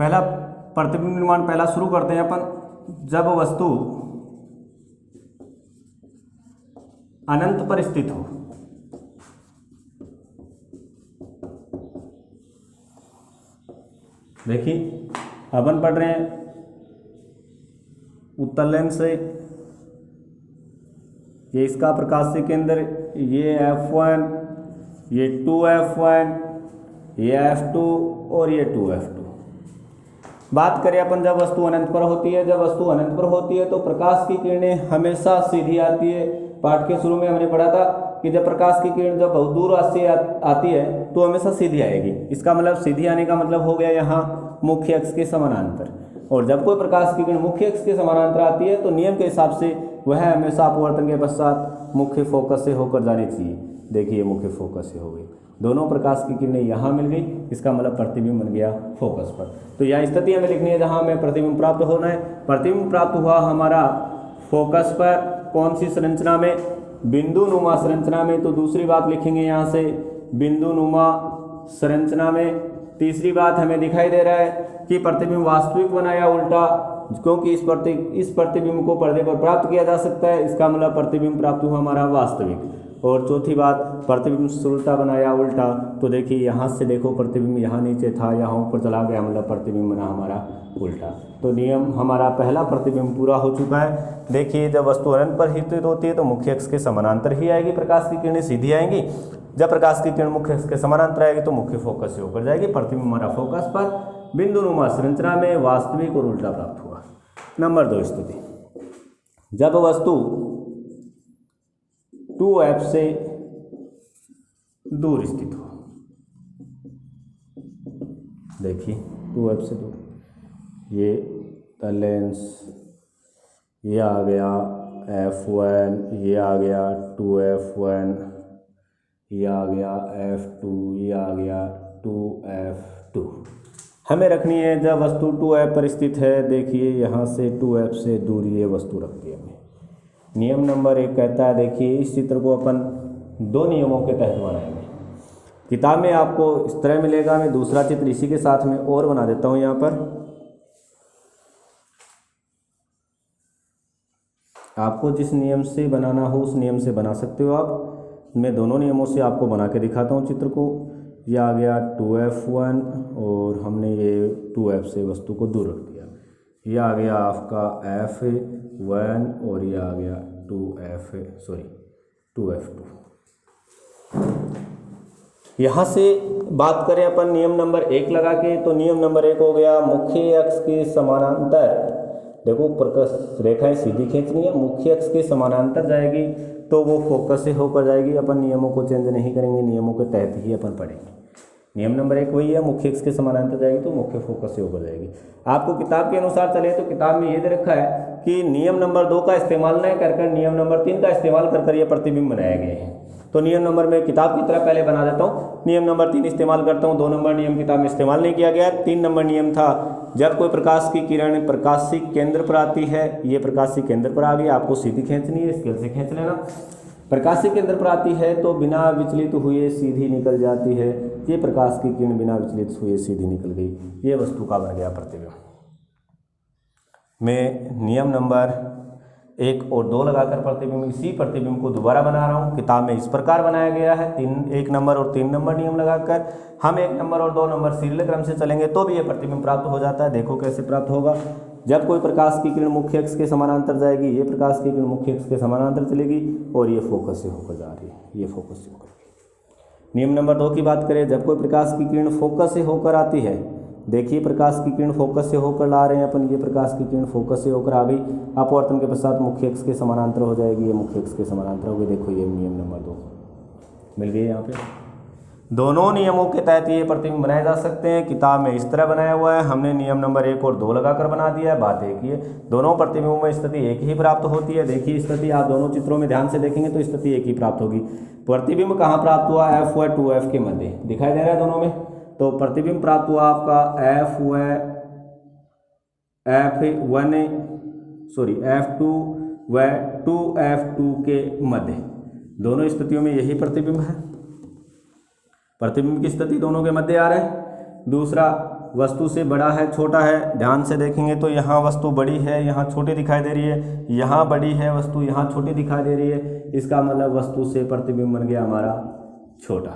पहला प्रतिबिंब निर्माण पहला शुरू करते हैं अपन। जब वस्तु अनंत पर स्थित हो, देखिए अपन पढ़ रहे हैं उत्तल लेंस से, ये इसका प्रकाशीय केंद्र, ये F1, ये 2F1, ये F2 और ये 2F2। बात करें अपन जब वस्तु अनंत पर होती है, जब वस्तु अनंत पर होती है तो प्रकाश की किरणें हमेशा सीधी आती है। पाठ के शुरू में हमने पढ़ा था कि जब प्रकाश की किरण जब बहुत दूर से आती है तो हमेशा सीधी आएगी। इसका मतलब सीधी आने का मतलब हो गया यहाँ मुख्य अक्ष के समानांतर। और जब कोई प्रकाश की किरण मुख्य अक्ष के समानांतर आती है तो नियम के हिसाब से वह हमेशा अपवर्तन के पश्चात मुख्य फोकस से होकर जानी चाहिए। देखिए मुख्य फोकस से हो गई, दोनों प्रकाश की किरणें यहाँ मिल गई, इसका मतलब प्रतिबिंब बन गया फोकस पर। तो यह स्थिति हमें लिखनी है जहाँ हमें प्रतिबिंब प्राप्त होना है। प्रतिबिंब प्राप्त हुआ हमारा फोकस पर, कौन सी संरचना में? बिंदु नुमा संरचना में। तो दूसरी बात लिखेंगे यहाँ से बिंदु नुमा संरचना में। तीसरी बात हमें दिखाई दे रहा है कि प्रतिबिंब वास्तविक बना या उल्टा, क्योंकि इस प्रतिबिंब को पर्दे पर प्राप्त किया जा सकता है, इसका मतलब प्रतिबिंब प्राप्त हुआ हमारा वास्तविक। और चौथी बात प्रतिबिंब उल्टा बना या उल्टा। तो देखिए यहाँ से देखो प्रतिबिंब यहाँ नीचे था, यहाँ ऊपर चला गया, मतलब प्रतिबिंब बना हमारा उल्टा। तो नियम हमारा पहला प्रतिबिंब पूरा हो चुका है। देखिए जब वस्तु अनंत पर स्थित होती है तो मुख्य अक्ष के समानांतर ही आएगी, प्रकाश की किरणें सीधी आएंगी। जब प्रकाश की किरण मुख्य अक्ष के समानांतर आएगी तो मुख्य फोकस से होकर जाएगी। प्रतिबिंब हमारा फोकस पर बिंदु नुमा संरचना में वास्तविक और उल्टा प्राप्त हुआ। नंबर 2 स्थिति, जब वस्तु 2F से दूर स्थित हो। देखिए 2F से दूर, ये लेंस, ये आ गया F1, ये आ गया 2F1, ये आ गया F2, ये आ गया 2F2। हमें रखनी है जब वस्तु 2F पर स्थित है। देखिए यहाँ से 2F से दूर ये वस्तु रखती है हमें। नियम नंबर 1 कहता है, देखिए इस चित्र को अपन 2 नियमों के तहत बनाएंगे। किताब में आपको इस तरह मिलेगा, मैं दूसरा चित्र इसी के साथ में और बना देता हूँ। यहाँ पर आपको जिस नियम से बनाना हो उस नियम से बना सकते हो आप। मैं दोनों नियमों से आपको बना के दिखाता हूँ चित्र को। ये आ गया 2F1 और हमने ये 2F से वस्तु को दूर रख दिया। ये आ गया आपका F1 और ये आ गया 2F2। यहाँ से बात करें अपन नियम नंबर 1 लगा के, तो नियम नंबर 1 हो गया मुख्य अक्ष के समानांतर। देखो प्रकाश रेखाएं सीधी खींचनी है, मुख्य अक्ष के समानांतर जाएगी तो वो फोकस से होकर जाएगी। अपन नियमों को चेंज नहीं करेंगे, नियमों के तहत ही अपन पढ़ेंगे। नियम नंबर 1 वही है, मुख्य अक्ष के समानांतर जाएगी तो मुख्य फोकस से होकर जाएगी। आपको किताब के अनुसार चले तो किताब में ये दे रखा है कि नियम नंबर 2 का इस्तेमाल न कर नियम नंबर 3 का इस्तेमाल कर ये प्रतिबिंब बनाए गए हैं। तो नियम नंबर में किताब की तरह पहले बना देता हूँ, नियम नंबर 3 इस्तेमाल करता हूँ। 2 नंबर नियम किताब में इस्तेमाल नहीं किया गया। 3 नंबर नियम था जब कोई प्रकाश की किरण प्रकाशीय केंद्र पर आती है, ये प्रकाशीय केंद्र पर आ गई, आपको सीधी खींचनी है, स्केल से खींच लेना। प्रकाशीय केंद्र पर आती है तो बिना विचलित हुए सीधी निकल जाती है। ये प्रकाश की किरण बिना विचलित हुए सीधी निकल गई, ये वस्तु का बन गया प्रतिबिंब। मैं नियम नंबर 1 और 2 लगाकर प्रतिबिंब, इसी प्रतिबिंब को दोबारा बना रहा हूँ। किताब में इस प्रकार बनाया गया है, 1 नंबर और 3 नंबर नियम लगाकर। हम 1 नंबर और 2 नंबर सीरियल क्रम से चलेंगे तो भी ये प्रतिबिंब प्राप्त हो जाता है। देखो कैसे प्राप्त होगा। जब कोई प्रकाश की किरण मुख्य अक्ष के समानांतर जाएगी, ये प्रकाश की किरण मुख्य अक्ष के समानांतर चलेगी और ये फोकस से होकर जा रही है, ये फोकस से होकर। नियम नंबर 2 की बात करें, जब कोई प्रकाश की किरण फोकस से होकर आती है, देखिए प्रकाश की किरण फोकस से होकर ला रहे हैं अपन, ये प्रकाश की किरण फोकस से होकर आ गई, अपवर्तन के पश्चात मुख्य अक्ष के समानांतर हो जाएगी, ये मुख्य अक्ष के समानांतर हो गई। देखो ये नियम नंबर 2 मिल गई यहाँ पे। दोनों नियमों के तहत ये प्रतिबिंब बनाए जा सकते हैं। किताब में इस तरह बनाया हुआ है, हमने नियम नंबर 1 और 2 लगाकर बना दिया है। बात एक ही है, दोनों प्रतिबिंबों में स्थिति एक ही प्राप्त होती है। देखिए स्थिति आप दोनों चित्रों में ध्यान से देखेंगे तो स्थिति एक ही प्राप्त होगी। प्रतिबिंब कहाँ प्राप्त हुआ? F व 2F के मध्य दिखाई दे रहा है दोनों में। तो प्रतिबिंब प्राप्त हुआ आपका F2 व 2F2 के मध्य। दोनों स्थितियों में यही प्रतिबिंब है। प्रतिबिंब की स्थिति दोनों के मध्य आ रहा है। दूसरा वस्तु से बड़ा है छोटा है, ध्यान से देखेंगे तो यहाँ वस्तु बड़ी है, यहाँ छोटी दिखाई दे रही है, यहाँ बड़ी है वस्तु, यहाँ छोटी दिखाई दे रही है। इसका मतलब वस्तु से प्रतिबिंब बन गया हमारा छोटा।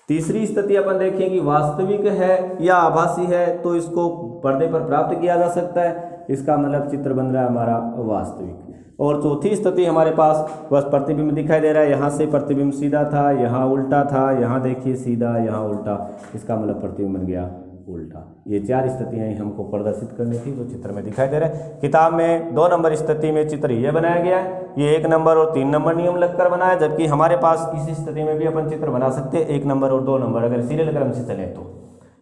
तीसरी स्थिति अपन देखें कि वास्तविक है या आभासी है, तो इसको पर्दे पर प्राप्त किया जा सकता है। इसका मतलब चित्र बन रहा है हमारा वास्तविक। और चौथी स्थिति हमारे पास बस प्रतिबिंब दिखाई दे रहा है, यहाँ से प्रतिबिंब सीधा था, यहाँ उल्टा था, यहाँ देखिए सीधा, यहाँ उल्टा, इसका मतलब प्रतिबिंब बन गया उल्टा। ये 4 स्थितियाँ हमको प्रदर्शित करनी थी जो चित्र में दिखाई दे रहा है। किताब में 2 नंबर स्थिति में चित्र ये बनाया गया है, ये 1 नंबर और 3 नंबर नियम लगकर बना है, जबकि हमारे पास इस स्थिति में भी अपन चित्र बना सकते हैं 1 नंबर और 2 नंबर, अगर सीरियल क्रम से चले तो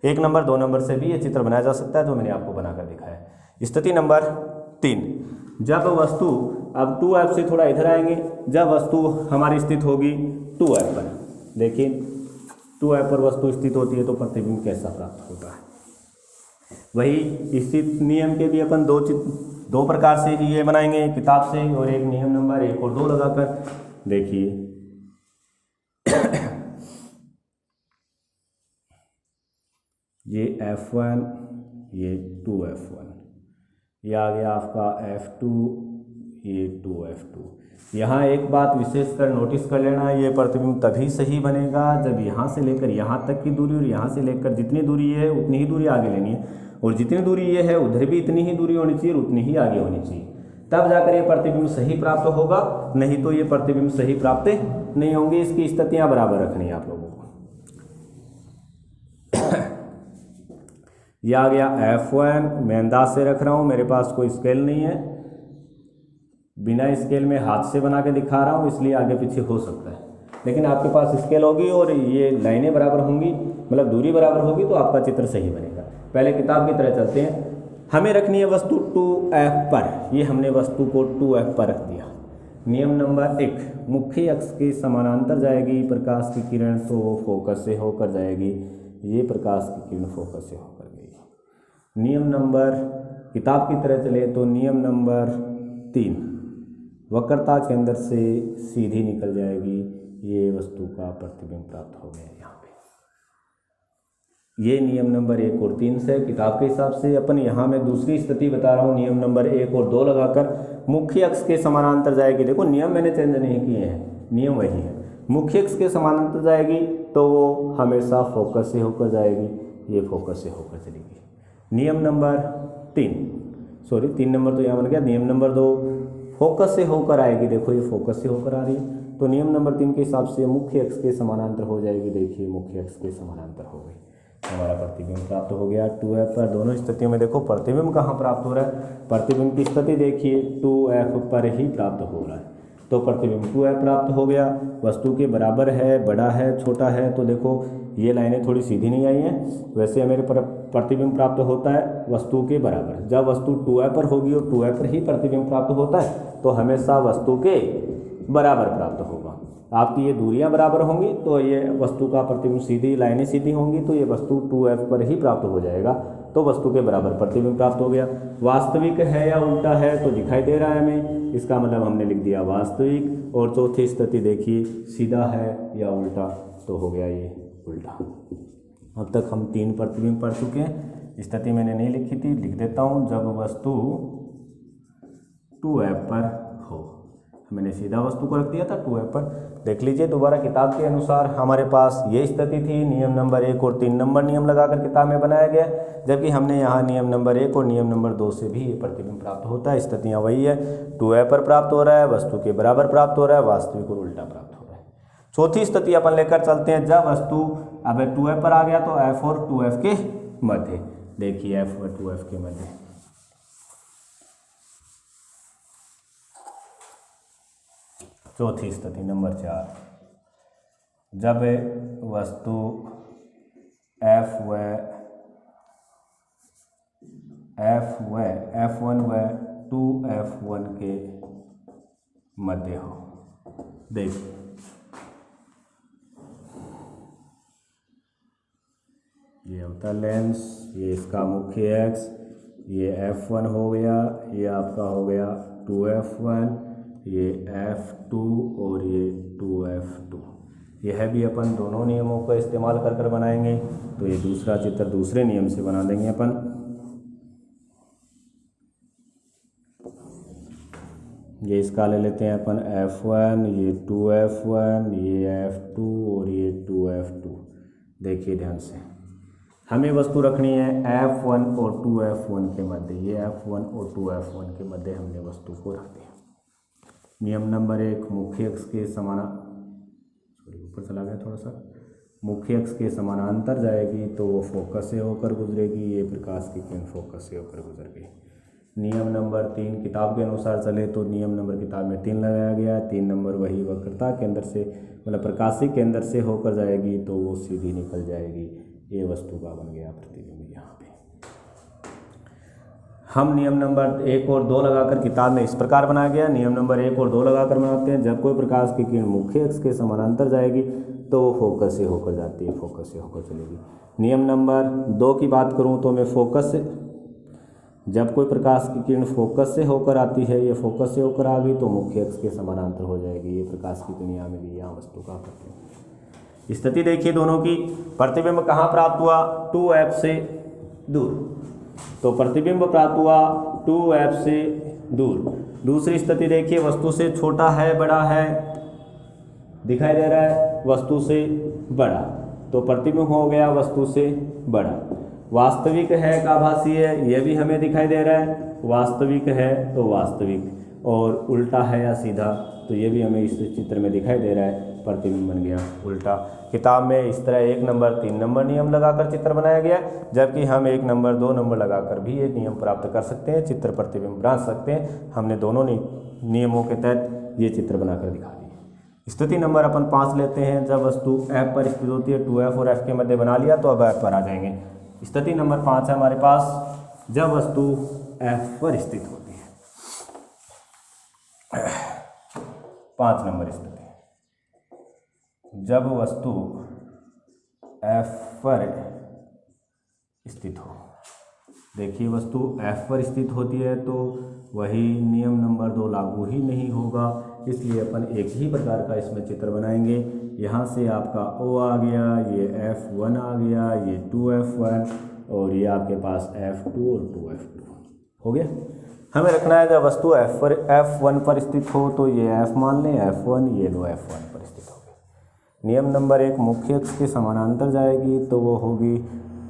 1 नंबर 2 नंबर से भी ये चित्र बनाया जा सकता है, जो मैंने आपको बनाकर दिखाया है। स्थिति नंबर 3, जब वस्तु, अब 2F से थोड़ा इधर आएंगे, जब वस्तु हमारी स्थित होगी 2F पर, देखिए 2F पर वस्तु स्थित होती है तो प्रतिबिंब कैसा प्राप्त होता है। वही इसी नियम के भी अपन 2 प्रकार से ये बनाएंगे किताब से, और एक नियम नंबर 1 और 2 लगाकर। देखिए ये F1, ये 2F1, ये आ गया आपका F2, ये 2F2। यहाँ एक बात विशेषकर नोटिस कर लेना, ये प्रतिबिंब तभी सही बनेगा जब यहाँ से लेकर यहाँ तक की दूरी और यहाँ से लेकर जितनी दूरी है उतनी ही दूरी आगे लेनी है, और जितनी दूरी ये है उधर भी इतनी ही दूरी होनी चाहिए और उतनी ही आगे होनी चाहिए, तब जाकर ये प्रतिबिंब सही प्राप्त होगा। नहीं तो ये प्रतिबिंब सही प्राप्त नहीं होंगे। इसकी स्थितियाँ बराबर रखनी है आप लोगों को। यह आ गया F1, मैं अंदाज से रख रहा हूँ, मेरे पास कोई स्केल नहीं है, बिना स्केल में हाथ से बना के दिखा रहा हूँ, इसलिए आगे पीछे हो सकता है। लेकिन आपके पास स्केल होगी और ये लाइनें बराबर होंगी, मतलब दूरी बराबर होगी, तो आपका चित्र सही बनेगा। पहले किताब की तरह चलते हैं। हमें रखनी है वस्तु 2F पर, ये हमने वस्तु को 2F पर रख दिया। नियम नंबर 1, मुख्य अक्ष के समानांतर जाएगी प्रकाश की किरण तो फोकस से होकर जाएगी, ये प्रकाश की किरण फोकस से होकर गई। नियम नंबर, किताब की तरह चले तो नियम नंबर 3, वक्रता के अंदर से सीधी निकल जाएगी, ये वस्तु का प्रतिबिंब प्राप्त हो गया यहाँ पे। ये नियम नंबर 1 और 3 से किताब के हिसाब से। अपन यहाँ मैं दूसरी स्थिति बता रहा हूँ, नियम नंबर 1 और 2 लगाकर मुख्य अक्ष के समानांतर जाएगी। देखो नियम मैंने चेंज नहीं किए हैं, नियम वही है। मुख्य अक्ष के समानांतर जाएगी तो वो हमेशा फोकस से होकर जाएगी, ये फोकस से होकर चलेगी। नियम नंबर 3 नंबर तो यहाँ बन गया। नियम नंबर 2, फोकस से होकर आएगी, देखो ये फोकस से होकर आ रही है, तो नियम नंबर 3 के हिसाब से मुख्य अक्ष के समानांतर हो जाएगी। देखिए मुख्य अक्ष के समानांतर हो गई, हमारा प्रतिबिंब प्राप्त हो गया 2F पर। दोनों स्थितियों में देखो प्रतिबिंब कहाँ प्राप्त हो रहा है, प्रतिबिंब की स्थिति देखिए 2F पर ही प्राप्त हो रहा है, तो प्रतिबिंब 2F प्राप्त हो गया। वस्तु के बराबर है, बड़ा है, छोटा है, तो देखो ये लाइनें थोड़ी सीधी नहीं आई हैं। वैसे मेरे प्रतिबिंब प्राप्त होता है वस्तु के बराबर। जब वस्तु 2F पर होगी और 2F पर ही प्रतिबिंब प्राप्त होता है तो हमेशा वस्तु के बराबर प्राप्त होगा। आपकी ये दूरियां बराबर होंगी तो ये वस्तु का प्रतिबिंब सीधी, लाइनें सीधी होंगी तो ये वस्तु 2F पर ही प्राप्त हो जाएगा, तो वस्तु के बराबर प्रतिबिंब प्राप्त हो गया। वास्तविक है या उल्टा है तो दिखाई दे रहा है हमें, इसका मतलब हमने लिख दिया वास्तविक। और चौथी स्थिति देखिए, सीधा है या उल्टा, तो हो गया ये उल्टा। अब तक हम 3 प्रतिबिंब पढ़ चुके हैं। स्थिति मैंने नहीं लिखी थी, लिख देता हूँ। जब वस्तु 2F पर हो, मैंने सीधा वस्तु को रख दिया था 2F पर। देख लीजिए दोबारा, किताब के अनुसार हमारे पास ये स्थिति थी। नियम नंबर 1 और 3 नंबर नियम लगाकर किताब में बनाया गया, जबकि हमने यहाँ नियम नंबर 1 और नियम नंबर 2 से भी ये प्रतिबिंब प्राप्त होता है। स्थितियाँ वही है, 2F पर प्राप्त हो रहा है, वस्तु के बराबर प्राप्त हो रहा है, वास्तविक और उल्टा प्राप्त हो रहा है। चौथी स्थिति अपन लेकर चलते हैं, जब वस्तु अब 2F पर आ गया तो F और 2F के मध्य। देखिए F और 2F के मध्य, चौथी स्थिति नंबर 4, जब वस्तु F1 व 2F1 के मध्य हो। देखिए ये होता लेंस, ये इसका मुख्य अक्ष, ये F1 हो गया, ये आपका हो गया 2F1, ये F2 और ये 2F2। यह भी अपन दोनों नियमों का इस्तेमाल कर कर बनाएंगे। तो ये दूसरा चित्र दूसरे नियम से बना देंगे अपन। ये इसका ले लेते हैं अपन F1, ये 2F1, ये F2 और ये 2F2। देखिए ध्यान से, हमें वस्तु रखनी है F1 और 2F1 के मध्य। ये F1 और 2F1 के मध्य हमने वस्तु को रख दिया। नियम नंबर 1, मुख्य अक्ष के ऊपर चला गया थोड़ा सा, मुख्य अक्ष के समानांतर जाएगी तो वो फोकस से होकर गुजरेगी। ये प्रकाश की किरण फोकस से होकर गुजर गई। नियम नंबर 3, किताब के अनुसार चले तो नियम नंबर किताब में 3 लगाया गया है। 3 नंबर वही वक्रता के अंदर से मतलब प्रकाशी के अंदर से होकर जाएगी तो वो सीधी निकल जाएगी। ये वस्तु का बन गया प्रतिबिंब। यहाँ पे हम नियम नंबर 1 और 2 लगाकर किताब में इस प्रकार बनाया गया। नियम नंबर 1 और 2 लगाकर बनाते हैं, जब कोई प्रकाश की किरण मुख्य अक्ष के समानांतर जाएगी तो वो फोकस से होकर जाती है, फोकस से होकर चलेगी। नियम नंबर 2 की बात करूँ तो मैं फोकस से, जब कोई प्रकाश की किरण फोकस से होकर आती है, ये फोकस से होकर आ गई तो मुख्य अक्ष के समानांतर हो जाएगी। ये प्रकाश की किरण यहाँ मिली, यहाँ वस्तु का प्रतिबिंब। स्थिति देखिए दोनों की, प्रतिबिंब कहाँ प्राप्त हुआ? 2F से दूर। तो प्रतिबिंब प्राप्त हुआ 2F से दूर। दूसरी स्थिति देखिए, वस्तु से छोटा है बड़ा है, दिखाई दे रहा है वस्तु से बड़ा, तो प्रतिबिंब हो गया वस्तु से बड़ा। वास्तविक है का आभासी है, यह भी हमें दिखाई दे रहा है, वास्तविक है तो वास्तविक, और उल्टा है या सीधा तो ये भी हमें इस चित्र में दिखाई दे रहा है, प्रतिबिंब बन गया उल्टा। किताब में इस तरह 1 नंबर 3 नंबर नियम लगाकर चित्र बनाया गया, जबकि हम 1 नंबर 2 नंबर लगाकर भी ये नियम प्राप्त कर सकते हैं, चित्र प्रतिबिंब बना सकते हैं। हमने दोनों नियमों के तहत ये चित्र बनाकर दिखा दिए। स्थिति नंबर अपन 5 लेते हैं, जब वस्तु F पर स्थित होती है। 2F और F के मध्य बना लिया तो अब F पर आ जाएंगे। स्थिति नंबर 5 है हमारे पास, जब वस्तु F पर स्थित होती है। 5 नंबर स्थिति, जब वस्तु F पर स्थित हो। देखिए वस्तु F पर स्थित होती है तो वही नियम नंबर 2 लागू ही नहीं होगा, इसलिए अपन एक ही प्रकार का इसमें चित्र बनाएंगे। यहाँ से आपका O आ गया, ये F1 आ गया, ये 2F1 और ये आपके पास F2 और 2F2 हो गया। हमें रखना है जब वस्तु F1 पर स्थित हो तो ये F मान लें, F1, ये लो F1 पर स्थित हो गई। नियम नंबर 1, मुख्य अक्ष के समानांतर जाएगी तो वो होगी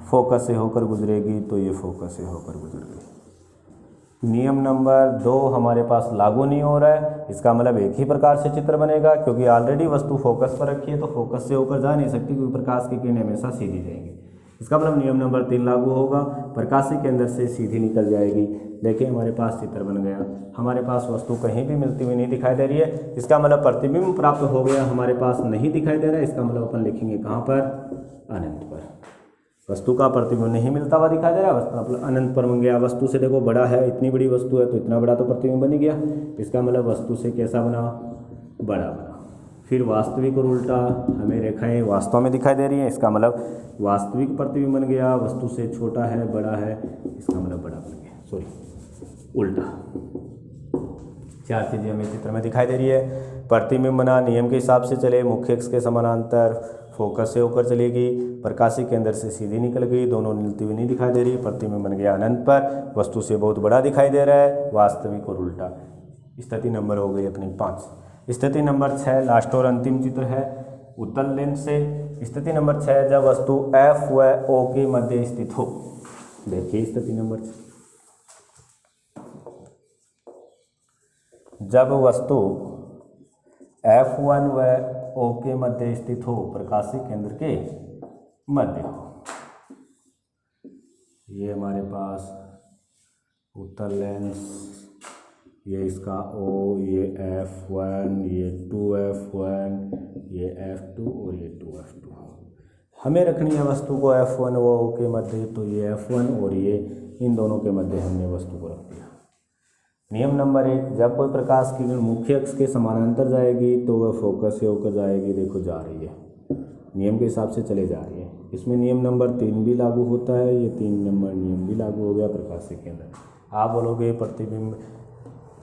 फोकस से होकर गुजरेगी, तो ये फोकस से होकर गुजर गई। नियम नंबर 2 हमारे पास लागू नहीं हो रहा है, इसका मतलब एक ही प्रकार से चित्र बनेगा, क्योंकि ऑलरेडी वस्तु फोकस पर रखी है तो फोकस से होकर जा नहीं सकती, क्योंकि प्रकाश की किरण हमेशा सीधी जाएंगी। इसका मतलब नियम नंबर 3 लागू होगा, प्रकाशी के अंदर से सीधी निकल जाएगी। देखिए हमारे पास चित्र बन गया, हमारे पास वस्तु कहीं भी मिलती हुई नहीं दिखाई दे रही है, इसका मतलब प्रतिबिंब प्राप्त हो गया, हमारे पास नहीं दिखाई दे रहा है, इसका मतलब अपन लिखेंगे कहाँ पर? अनंत पर। वस्तु का प्रतिबिंब नहीं मिलता हुआ दिखाई दे रहा है, मतलब अनंत पर बन गया। वस्तु से देखो बड़ा है, इतनी बड़ी वस्तु है तो इतना बड़ा तो प्रतिबिंब बन ही गया, इसका मतलब वस्तु से कैसा बना? बड़ा बना। फिर वास्तविक और उल्टा, हमें रेखाएं वास्तव में दिखाई दे रही हैं, इसका मतलब वास्तविक प्रतिबिंब बन गया, वस्तु से छोटा है बड़ा है, इसका मतलब बड़ा बन गया, सॉरी उल्टा। 4 चीज़ें हमें चित्र में दिखाई दे रही है। प्रतिबिंब बना, नियम के हिसाब से चले, मुख्य अक्ष के समानांतर, फोकस से होकर चलेगी, प्रकाशी के अंदर से सीधी निकल गई, दोनों मिलती हुई नहीं दिखाई दे रही, प्रतिबिंब बन गया अनंत पर, वस्तु से बहुत बड़ा दिखाई दे रहा है, वास्तविक और उल्टा। स्थिति नंबर हो गई अपनी 5। स्थिति नंबर 6 लास्ट और अंतिम चित्र है उत्तल लेंस से। स्थिति नंबर 6, जब वस्तु F व O के मध्य स्थित हो। देखिए स्थिति नंबर 6, जब वस्तु F1 व O के मध्य स्थित हो, प्रकाशी केंद्र के मध्य हो। ये हमारे पास उत्तल लेंस, ये इसका O, ये F1, ये 2F1, ये F2 और ये 2F2। हमें रखनी है वस्तु को F1 व O के मध्य, तो ये F1 और ये इन दोनों के मध्य हमने वस्तु को रख दिया। नियम नंबर 1, जब कोई प्रकाश की किरण मुख्य अक्ष के समानांतर जाएगी तो वह फोकस से होकर जाएगी। देखो जा रही है, नियम के हिसाब से चले जा रही है। इसमें नियम नंबर 3 भी लागू होता है, ये 3 नंबर नियम भी लागू हो गया प्रकाश के अंदर। आप बोलोगे प्रतिबिंब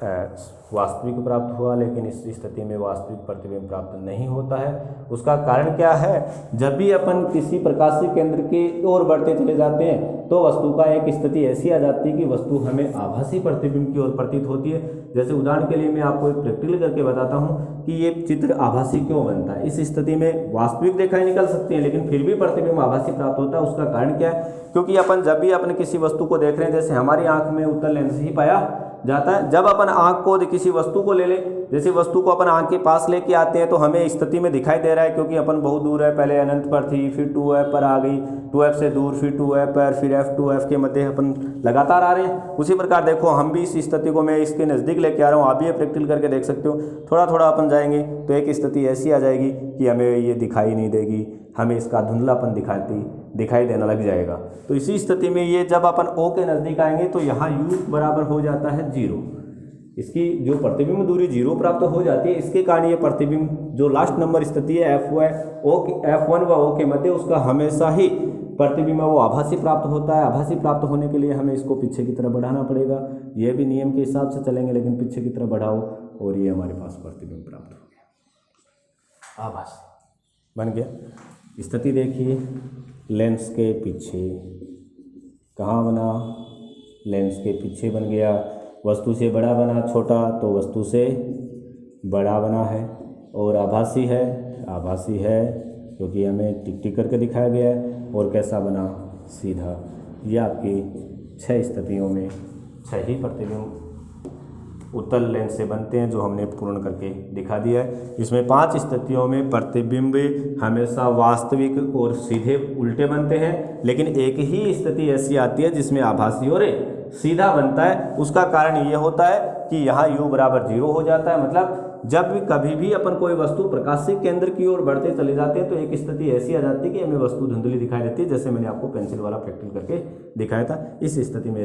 वास्तविक प्राप्त हुआ, लेकिन इस स्थिति में वास्तविक प्रतिबिंब प्राप्त नहीं होता है। उसका कारण क्या है? जब भी अपन किसी प्रकाशीय केंद्र की ओर बढ़ते चले जाते हैं तो वस्तु का एक स्थिति ऐसी आ जाती है कि वस्तु हमें आभासी प्रतिबिंब की ओर प्रतीत होती है। जैसे उदाहरण के लिए मैं आपको एक प्रैक्टिकल करके बताता हूँ कि ये चित्र आभासी क्यों बनता है। इस स्थिति में वास्तविक रेखाएं निकल सकती हैं, लेकिन फिर भी प्रतिबिंब आभासी प्राप्त होता है। उसका कारण क्या है? क्योंकि अपन जब भी अपन किसी वस्तु को देख रहे हैं, जैसे हमारी आंख में उत्तल लेंस ही पाया जाता है। जब अपन आंख को किसी वस्तु को ले ले, जैसे वस्तु को अपन आंख के पास लेके आते हैं तो हमें स्थिति में दिखाई दे रहा है, क्योंकि अपन बहुत दूर है, पहले अनंत पर थी, फिर 2f पर आ गई, 2f से दूर, फिर 2f पर, फिर f 2f के मध्य अपन लगातार आ रहे हैं। उसी प्रकार देखो हम भी इस स्थिति को मैं इसके नज़दीक लेके आ रहा हूँ, आप भी ये प्रैक्टिकल करके देख सकते हो। थोड़ा थोड़ा अपन जाएंगे तो एक स्थिति ऐसी आ जाएगी कि हमें ये दिखाई नहीं देगी, हमें इसका धुंधलापन दिखाई देना लग जाएगा। तो इसी स्थिति में ये जब अपन O के नज़दीक आएंगे तो यहाँ U बराबर हो जाता है 0। इसकी जो प्रतिबिंब दूरी 0 प्राप्त हो जाती है, इसके कारण ये प्रतिबिंब जो लास्ट नंबर स्थिति है F1 व O के मध्य, उसका हमेशा ही प्रतिबिंब वो आभासी प्राप्त होता है। आभासी प्राप्त होने के लिए हमें इसको पीछे की तरफ बढ़ाना पड़ेगा। ये भी नियम के हिसाब से चलेंगे, लेकिन पीछे की तरफ बढ़ाओ और ये हमारे पास प्रतिबिंब प्राप्त हो गया, आभासी बन गया। स्थिति देखिए, लेंस के पीछे कहाँ बना? लेंस के पीछे बन गया। वस्तु से बड़ा बना, छोटा तो वस्तु से बड़ा बना है। और आभासी है क्योंकि हमें टिक टिक करके दिखाया गया है। और कैसा बना? सीधा। ये आपकी 6 स्थितियों में 6 ही प्रतिबिंब उत्तल लेंस से बनते हैं, जो हमने पूर्ण करके दिखा दिया है। इसमें 5 स्थितियों में प्रतिबिंब हमेशा वास्तविक और सीधे उल्टे बनते हैं, लेकिन एक ही स्थिति ऐसी आती है जिसमें आभासी और सीधा बनता है। उसका कारण ये होता है कि यहाँ U बराबर 0 हो जाता है। मतलब जब भी कभी भी अपन कोई वस्तु प्रकाशीय केंद्र की ओर बढ़ते चले जाते हैं तो एक स्थिति ऐसी आ जाती है कि हमें वस्तु धुंधली दिखाई देती है, जैसे मैंने आपको पेंसिल वाला प्रैक्टिकल करके दिखाया था। इस स्थिति में